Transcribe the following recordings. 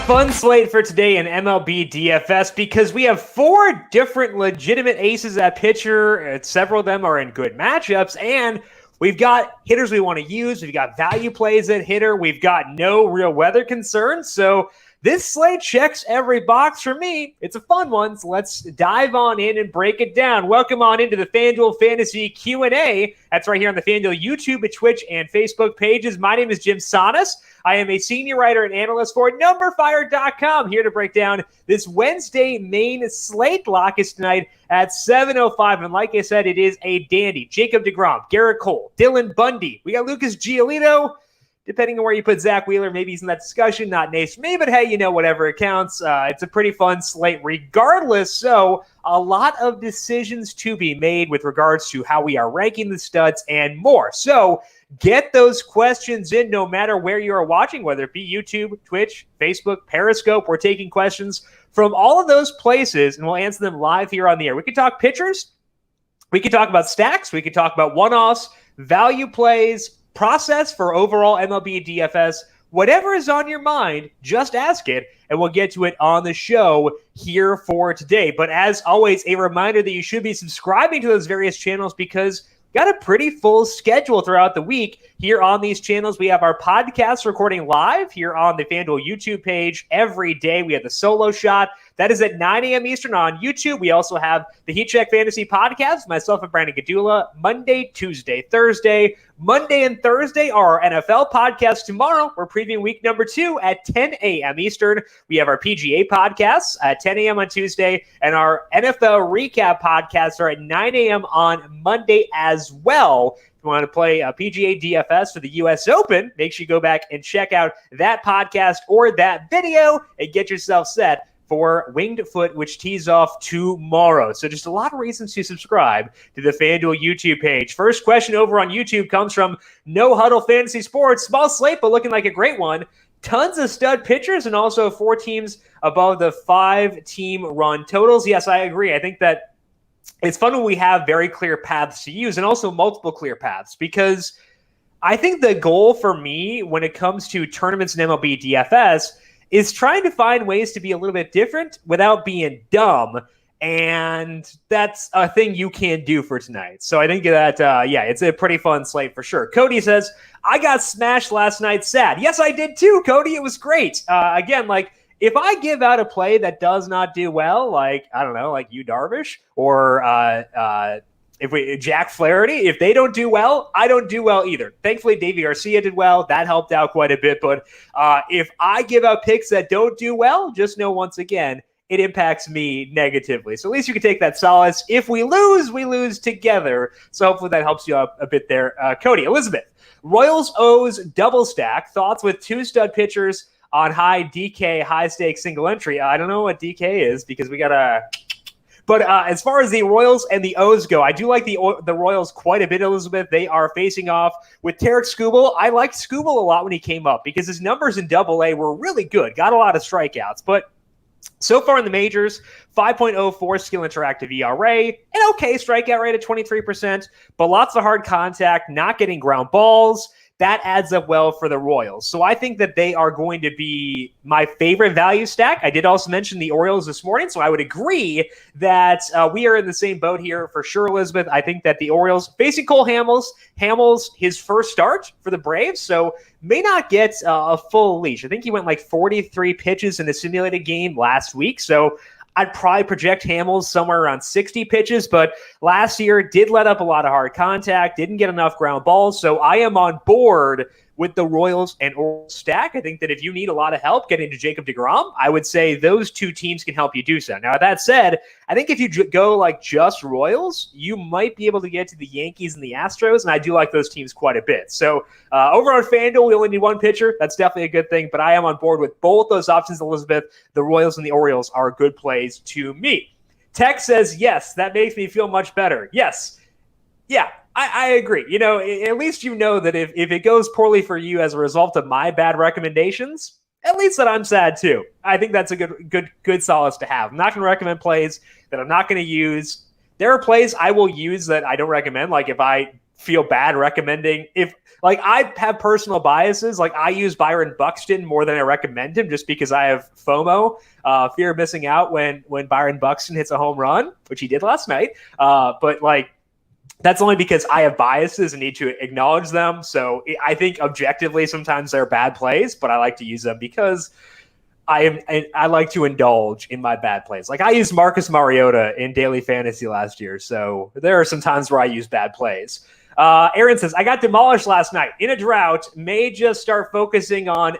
Fun slate for today in MLB DFS because we have 4 different legitimate aces at pitcher. Several of them are in good matchups, and we've got hitters we want to use. We've got value plays at hitter. We've got no real weather concerns. So this slate checks every box for me. It's a fun one, so let's dive on in and break it down. Welcome on into the FanDuel Fantasy Q&A. That's right here on the FanDuel YouTube, Twitch, and Facebook pages. My name is Jim Sanas. I am a senior writer and analyst for numberFire.com, here to break down this Wednesday main slate. Lock is tonight at 7:05, and like I said, it is a dandy. Jacob deGrom, Garrett Cole, Dylan Bundy. We got Lucas Giolito. Depending on where you put Zach Wheeler, maybe he's in that discussion, not Nace me, but hey, you know, whatever it counts. It's a pretty fun slate regardless. So a lot of decisions to be made with regards to how we are ranking the studs and more. So get those questions in no matter where you are watching, whether it be YouTube, Twitch, Facebook, Periscope. We're taking questions from all of those places, and we'll answer them live here on the air. We can talk pitchers. We can talk about stacks. We can talk about one-offs, value plays, process for overall MLB DFS. Whatever is on your mind, just ask it, and we'll get to it on the show here for today. But as always, a reminder that you should be subscribing to those various channels because got a pretty full schedule throughout the week here on these channels. We have our podcast recording live here on the FanDuel YouTube page every day. We have the solo shot. That is at 9 a.m. Eastern on YouTube. We also have the Heat Check Fantasy Podcast, myself and Brandon Gadula, Monday, Tuesday, Thursday. Monday and Thursday are our NFL podcasts. Tomorrow, we're previewing week number 2 at 10 a.m. Eastern. We have our PGA podcasts at 10 a.m. on Tuesday, and our NFL recap podcasts are at 9 a.m. on Monday as well. If you want to play PGA DFS for the US Open, make sure you go back and check out that podcast or that video and get yourself set for Winged Foot, which tees off tomorrow. So just a lot of reasons to subscribe to the FanDuel YouTube page. First question over on YouTube comes from No Huddle Fantasy Sports. Small slate, but looking like a great one. Tons of stud pitchers and also 4 teams above the 5-team run totals. Yes, I agree. I think that it's fun when we have very clear paths to use and also multiple clear paths, because I think the goal for me when it comes to tournaments in MLB DFS is trying to find ways to be a little bit different without being dumb. And that's a thing you can do for tonight. So I think that, it's a pretty fun slate for sure. Cody says, I got smashed last night. Sad. Yes, I did too, Cody. It was great. Again, like, if I give out a play that does not do well, like, I don't know, like Yu Darvish or Jack Flaherty, if they don't do well, I don't do well either. Thankfully, Davey Garcia did well. That helped out quite a bit. But if I give out picks that don't do well, just know once again, it impacts me negatively. So at least you can take that solace. If we lose together. So hopefully that helps you out a bit there. Cody, Elizabeth, Royals O's double stack. Thoughts with 2 stud pitchers on high DK, high stakes single entry. I don't know what DK is because we got to... But as far as the Royals and the O's go, I do like the Royals quite a bit, Elizabeth. They are facing off with Tarek Skubal. I liked Skubal a lot when he came up because his numbers in Double-A were really good. Got a lot of strikeouts. But so far in the majors, 5.04 skill interactive ERA, an okay strikeout rate of 23%, but lots of hard contact, not getting ground balls. That adds up well for the Royals. So I think that they are going to be my favorite value stack. I did also mention the Orioles this morning, so I would agree that we are in the same boat here for sure, Elizabeth. I think that the Orioles, facing Cole Hamels, his first start for the Braves, so may not get a full leash. I think he went like 43 pitches in the simulated game last week, so I'd probably project Hamels somewhere around 60 pitches, but last year did let up a lot of hard contact, didn't get enough ground balls, so I am on board with the Royals and Orioles stack. I think that if you need a lot of help getting to Jacob deGrom, I would say those 2 teams can help you do so. Now, that said, I think if you go like just Royals, you might be able to get to the Yankees and the Astros, and I do like those teams quite a bit. So over on FanDuel, we only need 1 pitcher. That's definitely a good thing, but I am on board with both those options, Elizabeth. The Royals and the Orioles are good plays to me. Tech says, yes, that makes me feel much better. Yes. Yeah. I agree. You know, at least you know that if it goes poorly for you as a result of my bad recommendations, at least that I'm sad too. I think that's a good solace to have. I'm not going to recommend plays that I'm not going to use. There are plays I will use that I don't recommend. Like if I feel bad recommending I have personal biases. Like I use Byron Buxton more than I recommend him just because I have FOMO, fear of missing out when Byron Buxton hits a home run, which he did last night. But like, that's only because I have biases and need to acknowledge them. So I think objectively sometimes they're bad plays, but I like to use them because I like to indulge in my bad plays. Like I used Marcus Mariota in daily fantasy last year. So there are some times where I use bad plays. Aaron says, I got demolished last night in a drought, may just start focusing on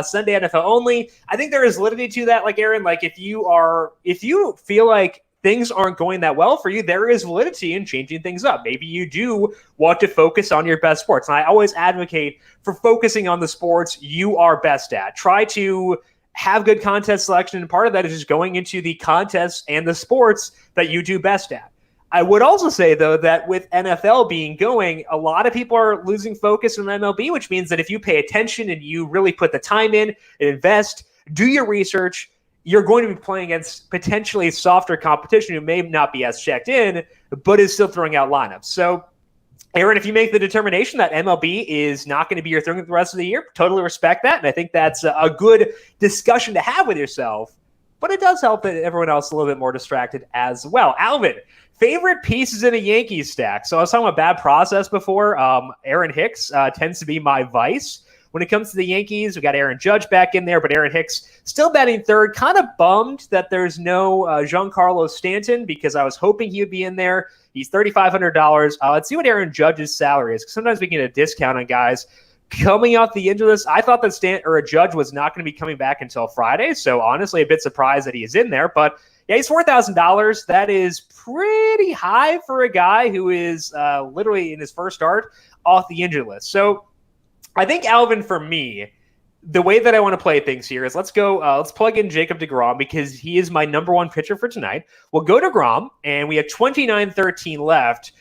Sunday NFL only. I think there is validity to that. Like Aaron, like if you feel like things aren't going that well for you, there is validity in changing things up. Maybe you do want to focus on your best sports. And I always advocate for focusing on the sports you are best at. Try to have good contest selection. And part of that is just going into the contests and the sports that you do best at. I would also say, though, that with NFL being going, a lot of people are losing focus on MLB, which means that if you pay attention and you really put the time in and invest, do your research, you're going to be playing against potentially softer competition who may not be as checked in, but is still throwing out lineups. So, Aaron, if you make the determination that MLB is not going to be your thing the rest of the year, totally respect that. And I think that's a good discussion to have with yourself. But it does help that everyone else is a little bit more distracted as well. Alvin, favorite pieces in a Yankees stack. So I was talking about bad process before. Aaron Hicks tends to be my vice. When it comes to the Yankees, we got Aaron Judge back in there, but Aaron Hicks still batting third. Kind of bummed that there's no Giancarlo Stanton because I was hoping he would be in there. He's $3,500. Let's see what Aaron Judge's salary is. Sometimes we can get a discount on guys coming off the injury list. I thought that Judge was not going to be coming back until Friday, so honestly a bit surprised that he is in there. But yeah, he's $4,000. That is pretty high for a guy who is literally in his first start off the injury list. So I think, Alvin, for me, the way that I want to play things here is let's plug in Jacob deGrom because he is my number one pitcher for tonight. We'll go to deGrom, and we have 29-13 left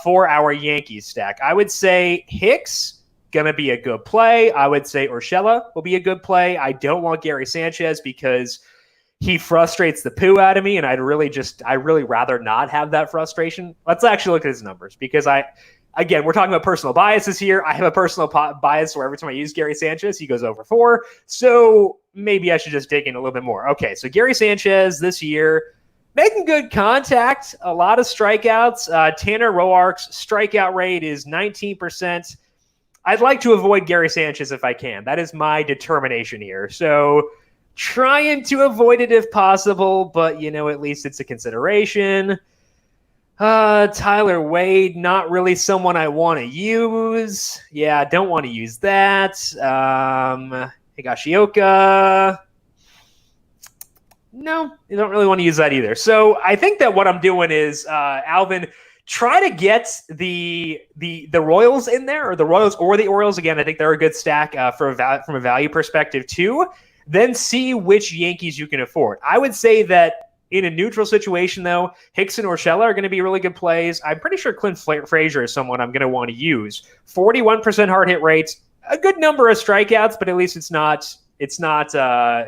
for our Yankees stack. I would say Hicks, going to be a good play. I would say Urshela will be a good play. I don't want Gary Sanchez because he frustrates the poo out of me, and I'd really rather not have that frustration. Let's actually look at his numbers because again, we're talking about personal biases here. I have a personal bias where every time I use Gary Sanchez, he goes over 4. So maybe I should just dig in a little bit more. Okay, so Gary Sanchez this year, making good contact, a lot of strikeouts. Tanner Roark's strikeout rate is 19%. I'd like to avoid Gary Sanchez if I can. That is my determination here. So trying to avoid it if possible, but, at least it's a consideration. Tyler Wade, not really someone I want to use. Yeah, I don't want to use that. Higashioka. No, you don't really want to use that either. So I think that what I'm doing is, Alvin, try to get the Royals in there, or the Royals or the Orioles. Again, I think they're a good stack from a value perspective too. Then see which Yankees you can afford. I would say that in a neutral situation, though, Hicks and Urshela are going to be really good plays. I'm pretty sure Clint Frazier is someone I'm going to want to use. 41% hard hit rates, a good number of strikeouts, but at least it's not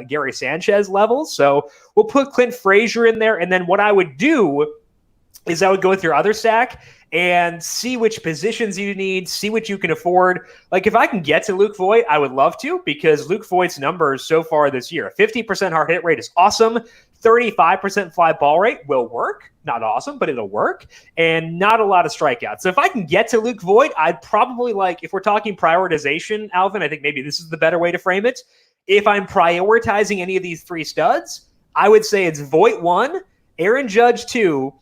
Gary Sanchez levels. So we'll put Clint Frazier in there, and then what I would do is I would go with your other stack and see which positions you need, see what you can afford. Like if I can get to Luke Voit, I would love to, because Luke Voigt's numbers so far this year, 50% hard hit rate is awesome. 35% fly ball rate will work. Not awesome, but it'll work. And not a lot of strikeouts. So if I can get to Luke Voit, I'd probably if we're talking prioritization, Alvin, I think maybe this is the better way to frame it. If I'm prioritizing any of these 3 studs, I would say it's Voit 1, Aaron Judge 2.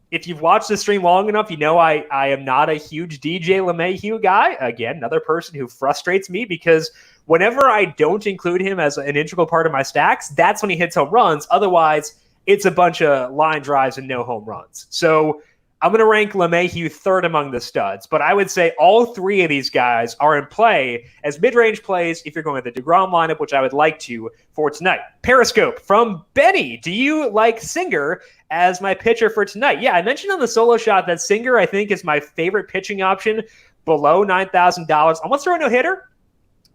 If you've watched the stream long enough, I am not a huge DJ LeMahieu guy. Again, another person who frustrates me because whenever I don't include him as an integral part of my stacks, that's when he hits home runs. Otherwise, it's a bunch of line drives and no home runs. So I'm going to rank LeMahieu 3rd among the studs. But I would say all 3 of these guys are in play as mid-range plays if you're going with the deGrom lineup, which I would like to for tonight. Periscope from Benny. Do you like Singer as my pitcher for tonight? Yeah, I mentioned on the solo shot that Singer, I think, is my favorite pitching option below $9,000. Almost throw a no-hitter.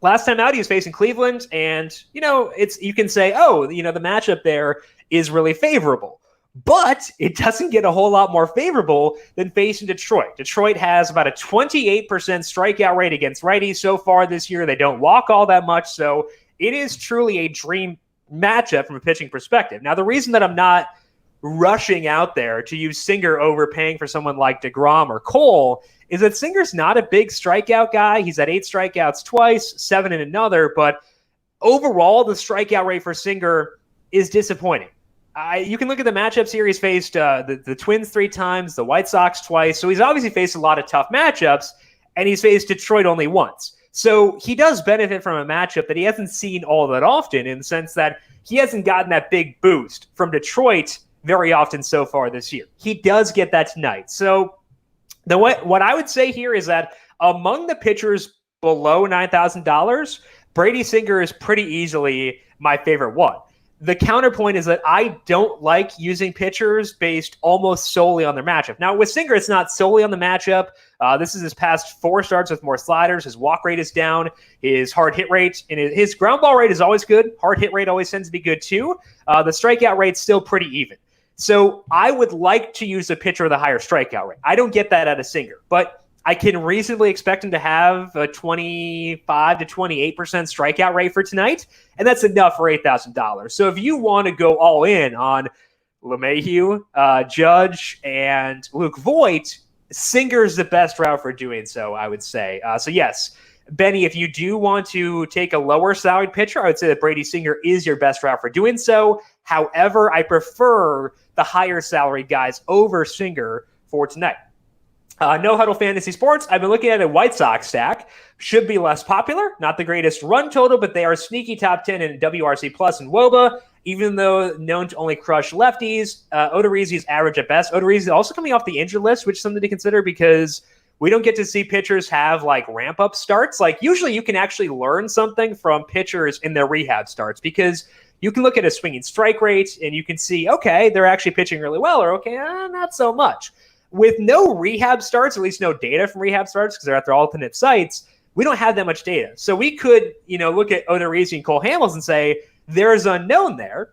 Last time out, he was facing Cleveland, and, you can say, the matchup there is really favorable. But it doesn't get a whole lot more favorable than facing Detroit. Detroit has about a 28% strikeout rate against righties so far this year. They don't walk all that much, so it is truly a dream matchup from a pitching perspective. Now, the reason that I'm not rushing out there to use Singer overpaying for someone like DeGrom or Cole is that Singer's not a big strikeout guy. He's had 8 strikeouts twice, 7 in another, but overall, the strikeout rate for Singer is disappointing. You can look at the matchups here. He's faced the Twins 3 times, the White Sox twice. So he's obviously faced a lot of tough matchups, and he's faced Detroit only once. So he does benefit from a matchup that he hasn't seen all that often in the sense that he hasn't gotten that big boost from Detroit very often so far this year. He does get that tonight. So what I would say here is that among the pitchers below $9,000, Brady Singer is pretty easily my favorite one. The counterpoint is that I don't like using pitchers based almost solely on their matchup. Now, with Singer, it's not solely on the matchup. This is his past 4 starts with more sliders. His walk rate is down. His hard hit rate and his ground ball rate is always good. Hard hit rate always tends to be good too. The strikeout rate's still pretty even. So I would like to use a pitcher with a higher strikeout rate. I don't get that out of Singer, but I can reasonably expect him to have a 25 to 28% strikeout rate for tonight, and that's enough for $8,000. So if you want to go all in on LeMahieu, Judge, and Luke Voit, Singer's the best route for doing so, I would say. So yes, Benny, if you do want to take a lower salaried pitcher, I would say that Brady Singer is your best route for doing so. However, I prefer the higher salaried guys over Singer for tonight. No Huddle Fantasy Sports. I've been looking at a White Sox stack. Should be less popular. Not the greatest run total, but they are sneaky top 10 in WRC Plus and WOBA, even though known to only crush lefties. Odorizzi is average at best. Odorizzi is also coming off the injured list, which is something to consider because we don't get to see pitchers have like ramp-up starts. Like usually you can actually learn something from pitchers in their rehab starts because you can look at a swinging strike rate and you can see, okay, they're actually pitching really well, or okay, not so much. With no rehab starts, at least no data from rehab starts, because they're at their alternate sites, we don't have that much data. So we could, look at Odorizzi and Cole Hamels and say, there's unknown there,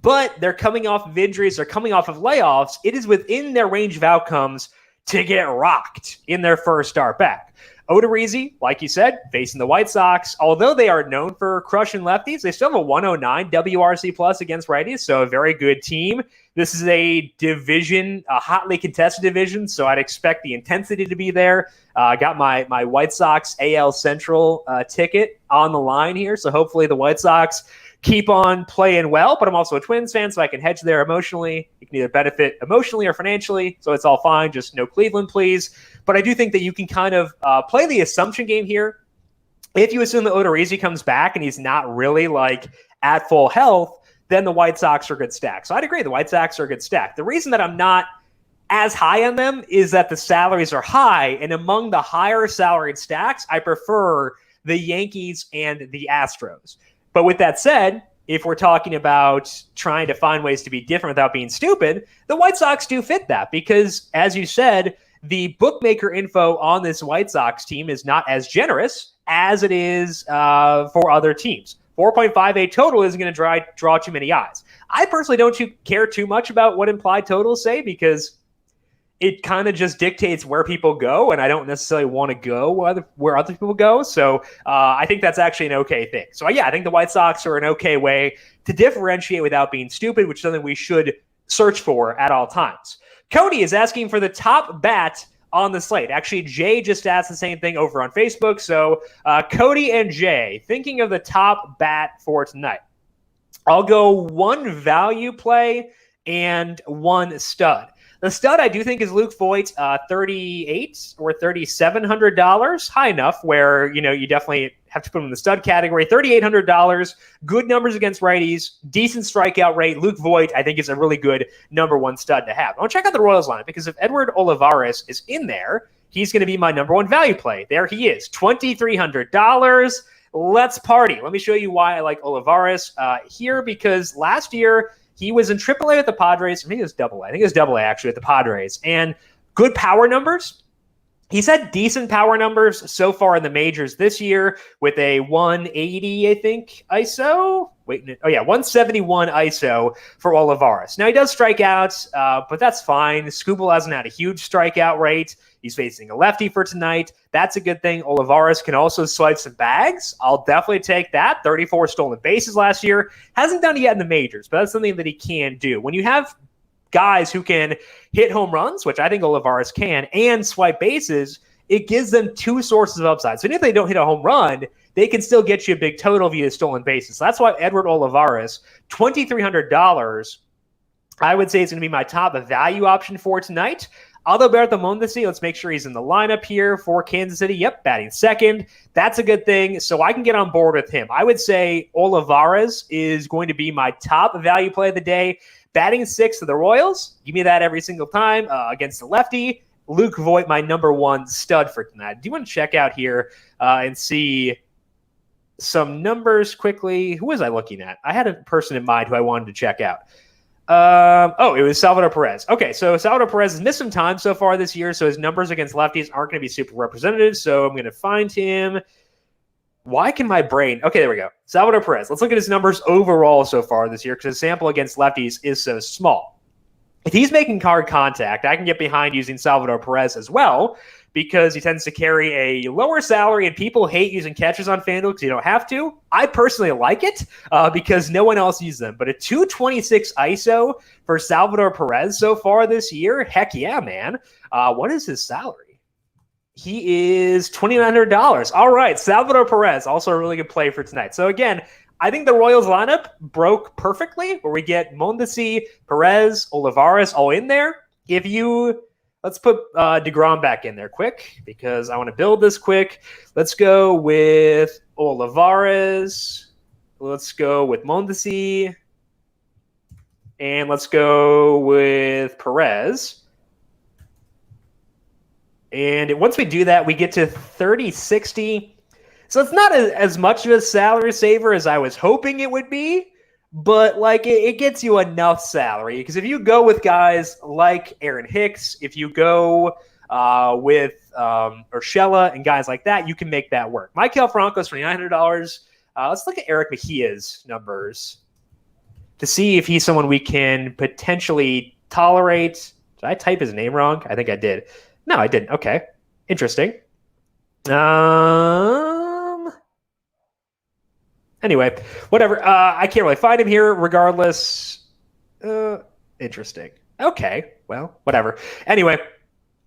but they're coming off of injuries, they're coming off of layoffs. It is within their range of outcomes to get rocked in their first start back. Odorizzi, like you said, facing the White Sox, although they are known for crushing lefties, they still have a 109 WRC plus against righties, so a very good team. This is a division, a hotly contested division, so I'd expect the intensity to be there. I got my White Sox AL Central ticket on the line here, so hopefully the White Sox keep on playing well, but I'm also a Twins fan, so I can hedge there emotionally. You can either benefit emotionally or financially, so it's all fine. Just no Cleveland, please. But I do think that you can kind of play the assumption game here. If you assume that Odorizzi comes back and he's not really like at full health, then the White Sox are a good stack. So I'd agree, the White Sox are a good stack. The reason that I'm not as high on them is that the salaries are high, and among the higher salaried stacks, I prefer the Yankees and the Astros. But with that said, if we're talking about trying to find ways to be different without being stupid, the White Sox do fit that because, as you said, the bookmaker info on this White Sox team is not as generous as it is for other teams. 4.58 total isn't going to draw too many eyes. I personally don't care too much about what implied totals say because it kind of just dictates where people go, and I don't necessarily want to go where other people go. So I think that's actually an okay thing. So yeah, I think the White Sox are an okay way to differentiate without being stupid, which is something we should search for at all times. Cody is asking for the top bat on the slate. Actually, Jay just asked the same thing over on Facebook. So Cody and Jay, thinking of the top bat for tonight. I'll go one value play and one stud. The stud I do think is Luke Voit, $3,800 or $3,700, high enough where you definitely have to put him in the stud category. $3,800, good numbers against righties, decent strikeout rate. Luke Voit I think is a really good number one stud to have. I want to check out the Royals lineup because if Edward Olivares is in there, he's going to be my number one value play. There he is, $2,300. Let's party. Let me show you why I like Olivares here because last year he was in AAA with the Padres. I think it was AA. I think it was AA actually with the Padres. And good power numbers. He's had decent power numbers so far in the majors this year with a 180, I think, ISO. 171 ISO for Olivares. Now, he does strike out, but that's fine. Skubal hasn't had a huge strikeout rate. He's facing a lefty for tonight. That's a good thing. Olivares can also swipe some bags. I'll definitely take that. 34 stolen bases last year. Hasn't done it yet in the majors, but that's something that he can do. When you have guys who can hit home runs, which I think Olivares can, and swipe bases, it gives them two sources of upside. So even if they don't hit a home run, they can still get you a big total via stolen bases. So that's why Edward Olivares, $2,300, I would say is going to be my top value option for tonight. Adalberto Mondesi, let's make sure he's in the lineup here for Kansas City. Yep, batting second. That's a good thing. So I can get on board with him. I would say Olivares is going to be my top value play of the day. Batting sixth to the Royals. Give me that every single time against the lefty. Luke Voigt, my number one stud for tonight. Do you want to check out here and see some numbers quickly? Who was I looking at? I had a person in mind who I wanted to check out. It was Salvador Perez. Okay, so Salvador Perez has missed some time so far this year, so his numbers against lefties aren't going to be super representative, so I'm going to find him. Why can my brain... Okay, there we go. Salvador Perez. Let's look at his numbers overall so far this year because his sample against lefties is so small. If he's making hard contact, I can get behind using Salvador Perez as well because he tends to carry a lower salary and people hate using catchers on FanDuel because you don't have to. I personally like it because no one else uses them. But a 226 ISO for Salvador Perez so far this year, heck yeah, man. What is his salary? He is $2,900. All right, Salvador Perez, also a really good play for tonight. So again, I think the Royals lineup broke perfectly where we get Mondesi, Perez, Olivares all in there. Let's put DeGrom back in there quick because I want to build this quick. Let's go with Olivares. Let's go with Mondesi. And let's go with Perez. And once we do that, we get to 30-60. So it's not as much of a salary saver as I was hoping it would be, but it gets you enough salary. Because if you go with guys like Aaron Hicks, if you go with Urshela and guys like that, you can make that work. Maikel Franco's $2,900. Let's look at Eric Mejia's numbers to see if he's someone we can potentially tolerate. Did I type his name wrong? I think I did. No, I didn't. Okay. Interesting. Anyway, whatever. I can't really find him here regardless. Interesting. Okay. Well, whatever. Anyway,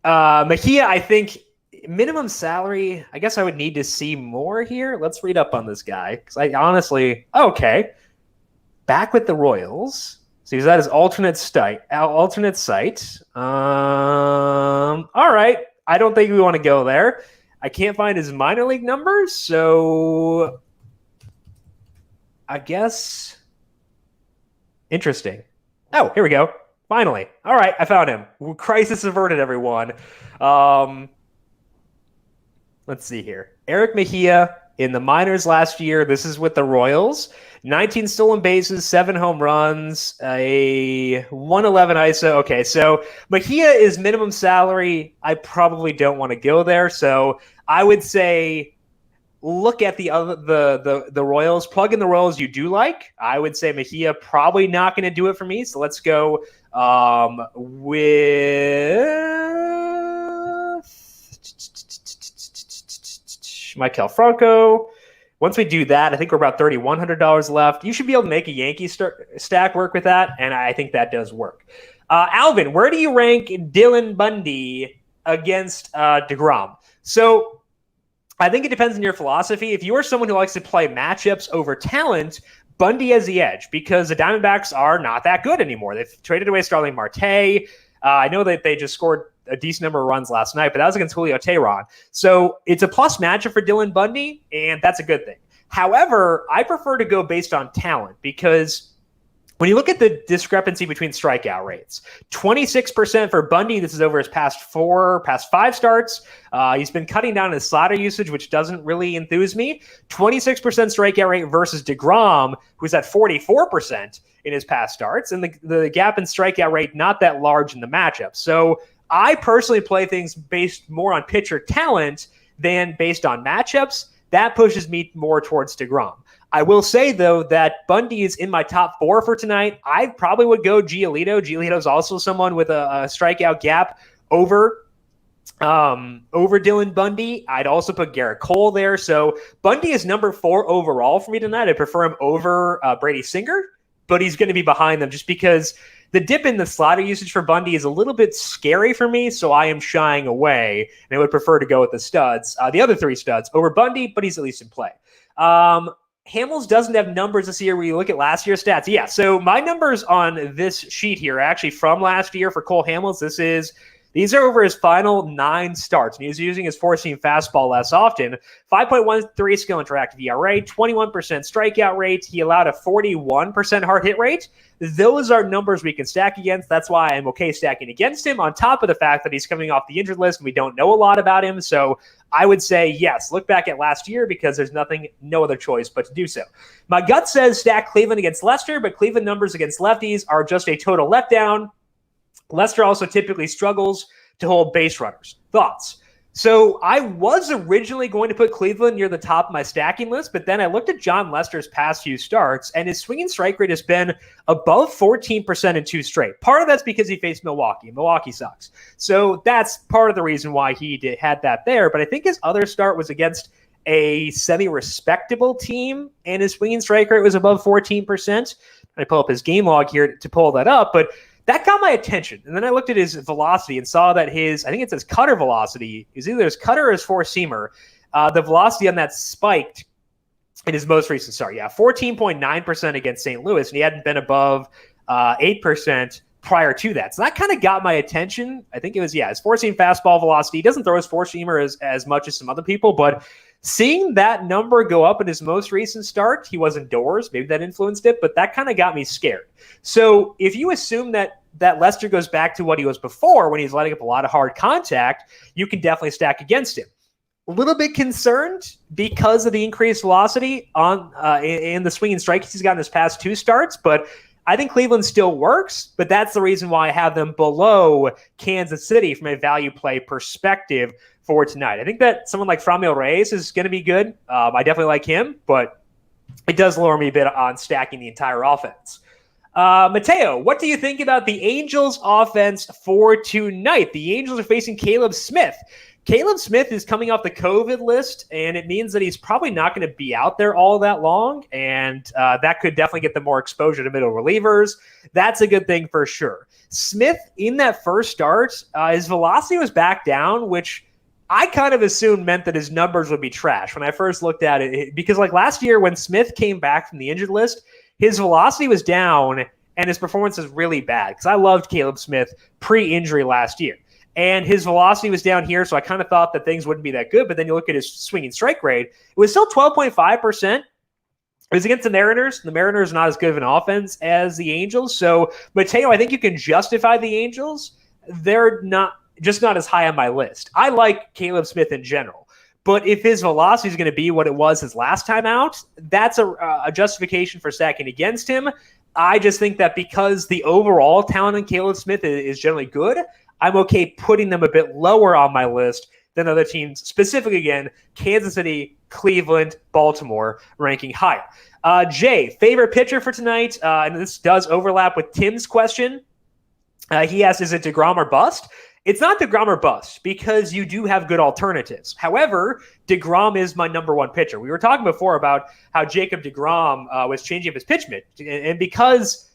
Mejia, I think minimum salary, I guess I would need to see more here. Let's read up on this guy because I honestly, okay. Back with the Royals. So he's at his alternate site. All right. I don't think we want to go there. I can't find his minor league numbers, so I guess interesting. Oh, here we go. Finally. All right, I found him. Crisis averted, everyone. Let's see here. Eric Mejia in the minors last year. This is with the Royals. 19 stolen bases, 7 home runs, a 111 ISO. Okay, so Mejia is minimum salary. I probably don't want to go there. So I would say look at the Royals. Plug in the Royals you do like. I would say Mejia probably not going to do it for me. So let's go with Maikel Franco. Once we do that, I think we're about $3,100 left. You should be able to make a Yankee stack work with that, and I think that does work. Alvin, where do you rank Dylan Bundy against DeGrom? So I think it depends on your philosophy. If you are someone who likes to play matchups over talent, Bundy has the edge because the Diamondbacks are not that good anymore. They've traded away Starling Marte. I know that they just scored a decent number of runs last night, but that was against Julio Teheran. So it's a plus matchup for Dylan Bundy, and that's a good thing. However, I prefer to go based on talent because when you look at the discrepancy between strikeout rates, 26% for Bundy, this is over his past 5 starts. He's been cutting down his slider usage, which doesn't really enthuse me. 26% strikeout rate versus DeGrom, who's at 44% in his past starts. And the gap in strikeout rate, not that large in the matchup. So I personally play things based more on pitcher talent than based on matchups. That pushes me more towards DeGrom. I will say, though, that Bundy is in my top 4 for tonight. I probably would go Giolito. Giolito is also someone with a strikeout gap over Dylan Bundy. I'd also put Garrett Cole there. So Bundy is number 4 overall for me tonight. I prefer him over Brady Singer, but he's going to be behind them just because the dip in the slider usage for Bundy is a little bit scary for me, so I am shying away, and I would prefer to go with the studs, the other 3 studs, over Bundy, but he's at least in play. Hamels doesn't have numbers this year where you look at last year's stats. Yeah, so my numbers on this sheet here are actually from last year for Cole Hamels. These are over his final 9 starts, and he was using his four-seam fastball less often. 5.13 skill interactive ERA, 21% strikeout rate. He allowed a 41% hard hit rate. Those are numbers we can stack against. That's why I'm okay stacking against him, on top of the fact that he's coming off the injured list and we don't know a lot about him. So I would say, yes, look back at last year because there's no other choice but to do so. My gut says stack Cleveland against Lester, but Cleveland numbers against lefties are just a total letdown. Lester also typically struggles to hold base runners. Thoughts? So I was originally going to put Cleveland near the top of my stacking list, but then I looked at John Lester's past few starts, and his swinging strike rate has been above 14% in 2 straight. Part of that's because he faced Milwaukee. Milwaukee sucks. So that's part of the reason why he had that there. But I think his other start was against a semi-respectable team, and his swinging strike rate was above 14%. I pull up his game log here to pull that up, but that got my attention. And then I looked at his velocity and saw that I think it says cutter velocity, is either his cutter or his four-seamer. The velocity on that spiked in his most recent start. Yeah, 14.9% against St. Louis, and he hadn't been above 8% prior to that. So that kind of got my attention. I think it was, his four-seam fastball velocity. He doesn't throw his four-seamer as much as some other people, but seeing that number go up in his most recent start, he was indoors. Maybe that influenced it, but that kind of got me scared. So if you assume that Lester goes back to what he was before when he's letting up a lot of hard contact, you can definitely stack against him. A little bit concerned because of the increased velocity in the swinging strikes he's got in his past 2 starts, but I think Cleveland still works, but that's the reason why I have them below Kansas City from a value play perspective for tonight. I think that someone like Franmil Reyes is going to be good. I definitely like him, but it does lower me a bit on stacking the entire offense. Mateo, what do you think about the Angels offense for tonight? The Angels are facing Caleb Smith. Caleb Smith is coming off the COVID list, and it means that he's probably not going to be out there all that long, and that could definitely get them more exposure to middle relievers. That's a good thing for sure. Smith, in that first start, his velocity was back down, which I kind of assumed meant that his numbers would be trash when I first looked at it, because like last year when Smith came back from the injured list, his velocity was down and his performance was really bad because I loved Caleb Smith pre-injury last year. And his velocity was down here, so I kind of thought that things wouldn't be that good. But then you look at his swinging strike rate, it was still 12.5%. It was against the Mariners. The Mariners are not as good of an offense as the Angels. So, Mateo, I think you can justify the Angels. They're not as high on my list. I like Caleb Smith in general. But if his velocity is going to be what it was his last time out, that's a justification for stacking against him. I just think that because the overall talent in Caleb Smith is generally good, I'm okay putting them a bit lower on my list than other teams, specifically, again, Kansas City, Cleveland, Baltimore, ranking higher. Jay, favorite pitcher for tonight? And this does overlap with Tim's question. He asked, is it DeGrom or bust? It's not DeGrom or bust because you do have good alternatives. However, DeGrom is my number 1 pitcher. We were talking before about how Jacob DeGrom was changing up his pitch mix. And because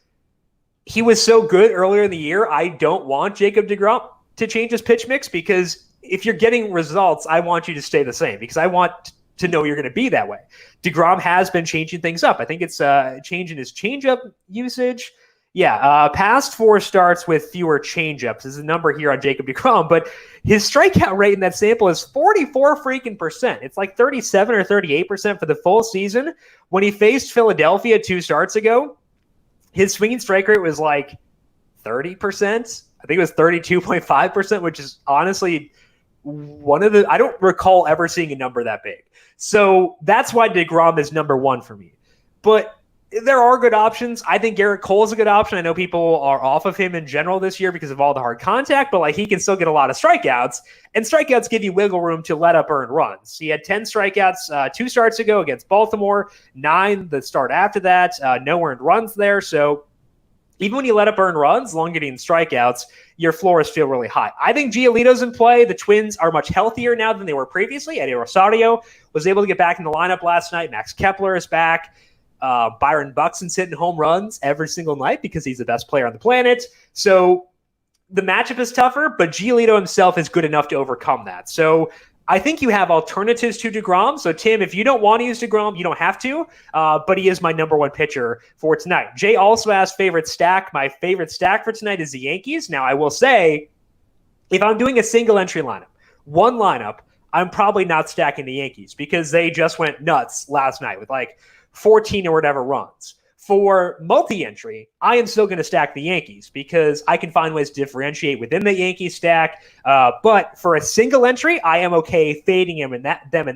he was so good earlier in the year, I don't want Jacob DeGrom to change his pitch mix because if you're getting results, I want you to stay the same because I want to know you're going to be that way. DeGrom has been changing things up. I think it's changing his changeup usage. Yeah, past 4 starts with fewer changeups is the number here on Jacob DeGrom, but his strikeout rate in that sample is 44%. It's like 37 or 38% for the full season. When he faced Philadelphia 2 starts ago, his swinging strike rate was like 30%. I think it was 32.5%, which is honestly I don't recall ever seeing a number that big. So that's why DeGrom is number 1 for me. But there are good options. I think Garrett Cole is a good option. I know people are off of him in general this year because of all the hard contact, but like he can still get a lot of strikeouts, and strikeouts give you wiggle room to let up earned runs. He had 10 strikeouts 2 starts ago against Baltimore, 9 the start after that, no earned runs there. So even when you let up earned runs, long getting strikeouts, your floors feel really high. I think Giolito's in play. The Twins are much healthier now than they were previously. Eddie Rosario was able to get back in the lineup last night. Max Kepler is back. Byron Buxton's hitting home runs every single night because he's the best player on the planet. So the matchup is tougher, but Giolito himself is good enough to overcome that. So I think you have alternatives to DeGrom. So, Tim, if you don't want to use DeGrom, you don't have to, but he is my number one pitcher for tonight. Jay also asked favorite stack. My favorite stack for tonight is the Yankees. Now, I will say, if I'm doing a single entry lineup, one lineup, I'm probably not stacking the Yankees because they just went nuts last night with like 14 or whatever runs. For multi-entry, I am still going to stack the Yankees because I can find ways to differentiate within the Yankees stack. But for a single entry, I am okay fading them in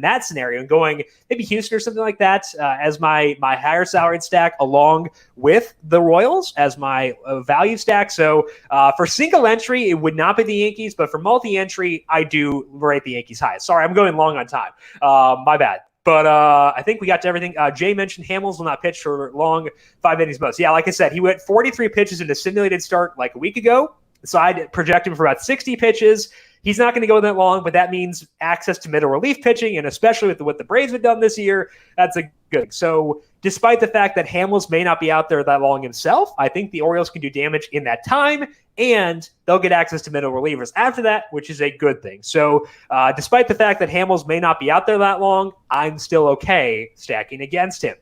that scenario and going maybe Houston or something like that as my higher salaried stack along with the Royals as my value stack. So for single entry, it would not be the Yankees, but for multi-entry, I do rate the Yankees highest. Sorry, I'm going long on time. My bad. But I think we got to everything. Jay mentioned Hamels will not pitch for long 5 innings most. Yeah, like I said, he went 43 pitches in a simulated start like a week ago. So I project him for about 60 pitches. He's not going to go that long, but that means access to middle relief pitching, and especially with what the Braves have done this year, that's a good. So despite the fact that Hamels may not be out there that long himself, I think the Orioles can do damage in that time, and they'll get access to middle relievers after that, which is a good thing. So despite the fact that Hamels may not be out there that long, I'm still okay stacking against him.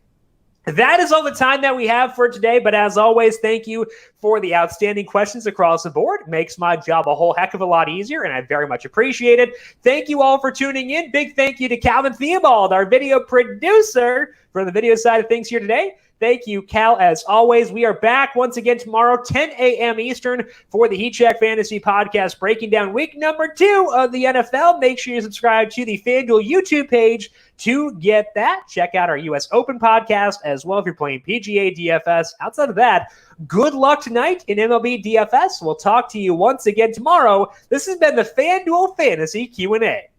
That is all the time that we have for today, but as always, thank you for the outstanding questions across the board. It makes my job a whole heck of a lot easier, and I very much appreciate it. Thank you all for tuning in. Big thank you to Calvin Theobald, our video producer, from the video side of things here today. Thank you, Cal, as always. We are back once again tomorrow, 10 a.m. Eastern, for the Heat Check Fantasy Podcast, breaking down week number 2 of the NFL. Make sure you subscribe to the FanDuel YouTube page to get that. Check out our U.S. Open podcast as well if you're playing PGA DFS. Outside of that, good luck tonight in MLB DFS. We'll talk to you once again tomorrow. This has been the FanDuel Fantasy Q&A.